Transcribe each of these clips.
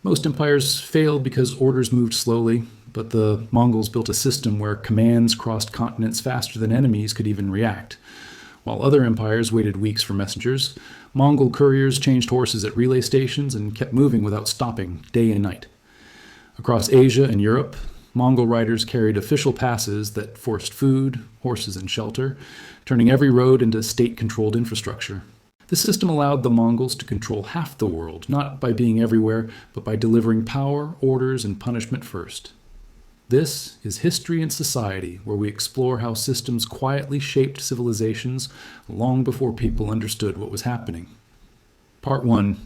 Most empires failed because orders moved slowly, but the Mongols built a system where commands crossed continents faster than enemies could even react. While other empires waited weeks for messengers, Mongol couriers changed horses at relay stations and kept moving without stopping, day and night. Across Asia and Europe, Mongol riders carried official passes that forced food, horses, and shelter, turning every road into state-controlled infrastructure. This system allowed the Mongols to control half the world, not by being everywhere, but by delivering power, orders, and punishment first. This is History and Society, where we explore how systems quietly shaped civilizations long before people understood what was happening. Part 1.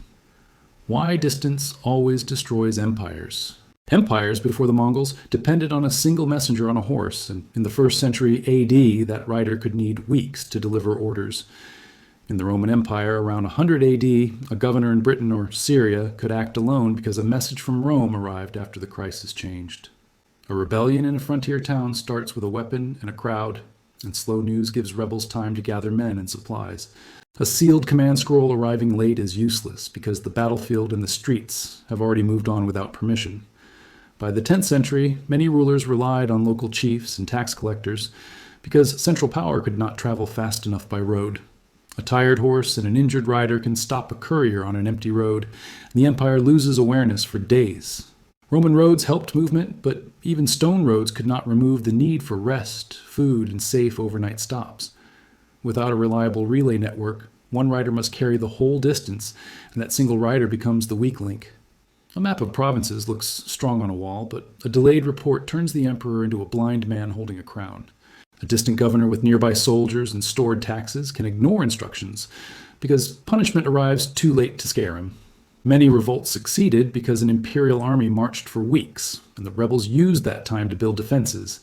Why distance always destroys empires. Empires, before the Mongols, depended on a single messenger on a horse, and in the 1st century AD, that rider could need weeks to deliver orders. In the Roman Empire, around 100 AD, a governor in Britain or Syria could act alone because a message from Rome arrived after the crisis changed. A rebellion in a frontier town starts with a weapon and a crowd, and slow news gives rebels time to gather men and supplies. A sealed command scroll arriving late is useless because the battlefield and the streets have already moved on without permission. By the 10th century, many rulers relied on local chiefs and tax collectors because central power could not travel fast enough by road. A tired horse and an injured rider can stop a courier on an empty road, and the empire loses awareness for days. Roman roads helped movement, but even stone roads could not remove the need for rest, food, and safe overnight stops. Without a reliable relay network, one rider must carry the whole distance, and that single rider becomes the weak link. A map of provinces looks strong on a wall, but a delayed report turns the emperor into a blind man holding a crown. A distant governor with nearby soldiers and stored taxes can ignore instructions because punishment arrives too late to scare him. Many revolts succeeded because an imperial army marched for weeks, and the rebels used that time to build defenses.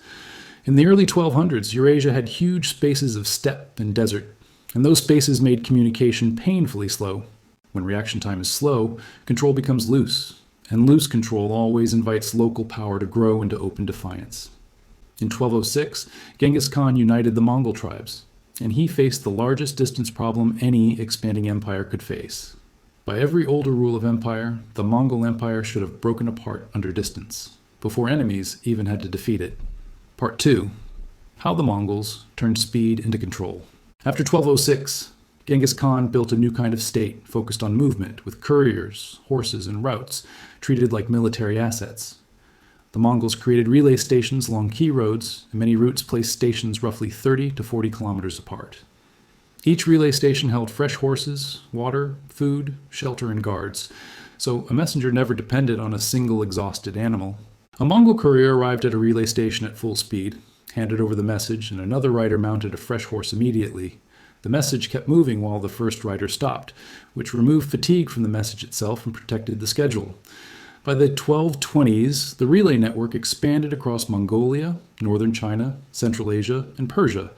In the early 1200s, Eurasia had huge spaces of steppe and desert, and those spaces made communication painfully slow. When reaction time is slow, control becomes loose, and loose control always invites local power to grow into open defiance. In 1206, Genghis Khan united the Mongol tribes, and he faced the largest distance problem any expanding empire could face. By every older rule of empire, the Mongol Empire should have broken apart under distance, before enemies even had to defeat it. Part 2. How the Mongols turned speed into control. After 1206, Genghis Khan built a new kind of state focused on movement, with couriers, horses, and routes treated like military assets. The Mongols created relay stations along key roads, and many routes placed stations roughly 30 to 40 kilometers apart. Each relay station held fresh horses, water, food, shelter, and guards, so a messenger never depended on a single exhausted animal. A Mongol courier arrived at a relay station at full speed, handed over the message, and another rider mounted a fresh horse immediately. The message kept moving while the first rider stopped, which removed fatigue from the message itself and protected the schedule. By the 1220s, the relay network expanded across Mongolia, northern China, Central Asia, and Persia,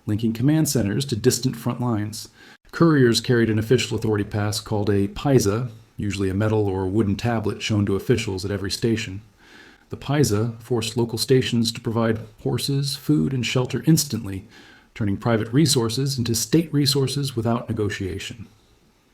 linking command centers to distant front lines. Couriers carried an official authority pass called a paisa, usually a metal or wooden tablet shown to officials at every station. The paisa forced local stations to provide horses, food, and shelter instantly, turning private resources into state resources without negotiation.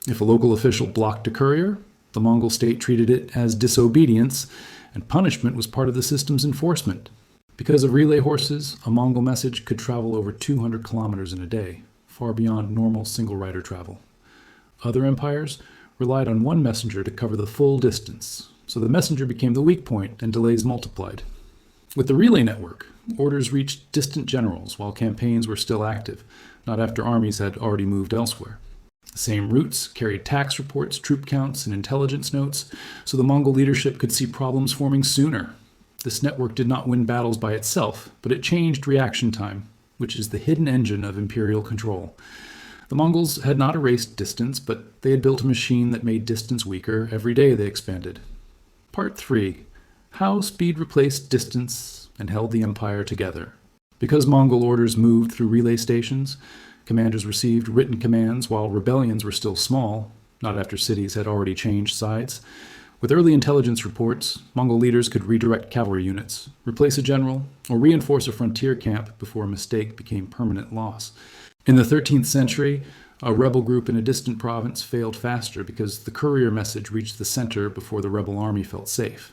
If a local official blocked a courier, the Mongol state treated it as disobedience, and punishment was part of the system's enforcement. Because of relay horses, a Mongol message could travel over 200 kilometers in a day, far beyond normal single-rider travel. Other empires relied on one messenger to cover the full distance, so the messenger became the weak point and delays multiplied. With the relay network, orders reached distant generals while campaigns were still active, not after armies had already moved elsewhere. The same routes carried tax reports, troop counts, and intelligence notes, so the Mongol leadership could see problems forming sooner. This network did not win battles by itself, but it changed reaction time, which is the hidden engine of imperial control. The Mongols had not erased distance, but they had built a machine that made distance weaker every day they expanded. Part 3. How speed replaced distance and held the empire together. Because Mongol orders moved through relay stations, commanders received written commands while rebellions were still small, not after cities had already changed sides. With early intelligence reports, Mongol leaders could redirect cavalry units, replace a general, or reinforce a frontier camp before a mistake became permanent loss. In the 13th century, A rebel group in a distant province failed faster because the courier message reached the center before the rebel army felt safe.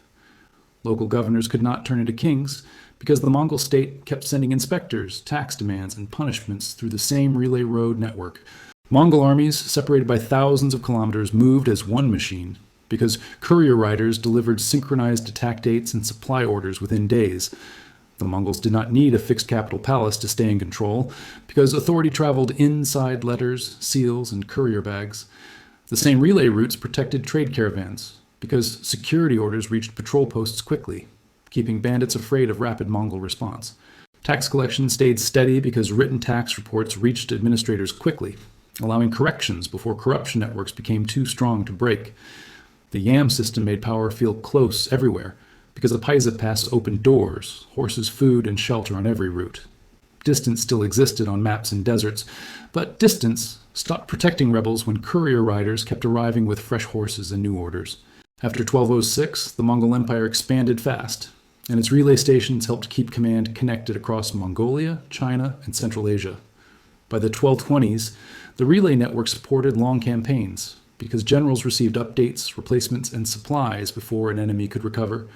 Local governors could not turn into kings because the Mongol state kept sending inspectors, tax demands, and punishments through the same relay road network. Mongol armies, separated by thousands of kilometers, moved as one machine because courier riders delivered synchronized attack dates and supply orders within days. The Mongols did not need a fixed capital palace to stay in control because authority traveled inside letters, seals, and courier bags. The same relay routes protected trade caravans because security orders reached patrol posts quickly, keeping bandits afraid of rapid Mongol response. Tax collection stayed steady because written tax reports reached administrators quickly, allowing corrections before corruption networks became too strong to break. The Yam system made power feel close everywhere because the Paisa Pass opened doors, horses, food, and shelter on every route. Distance still existed on maps and deserts, but distance stopped protecting rebels when courier riders kept arriving with fresh horses and new orders. After 1206, the Mongol Empire expanded fast, and its relay stations helped keep command connected across Mongolia, China, and Central Asia. By the 1220s, the relay network supported long campaigns because generals received updates, replacements, and supplies before an enemy could recover.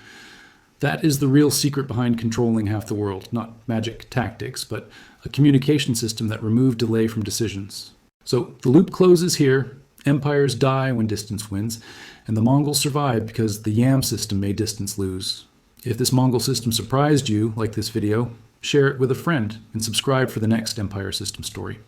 That is the real secret behind controlling half the world, not magic tactics, but a communication system that removed delay from decisions. So the loop closes here, empires die when distance wins, and the Mongols survive because the Yam system made distance lose. If this Mongol system surprised you, like this video, share it with a friend and subscribe for the next Empire System story.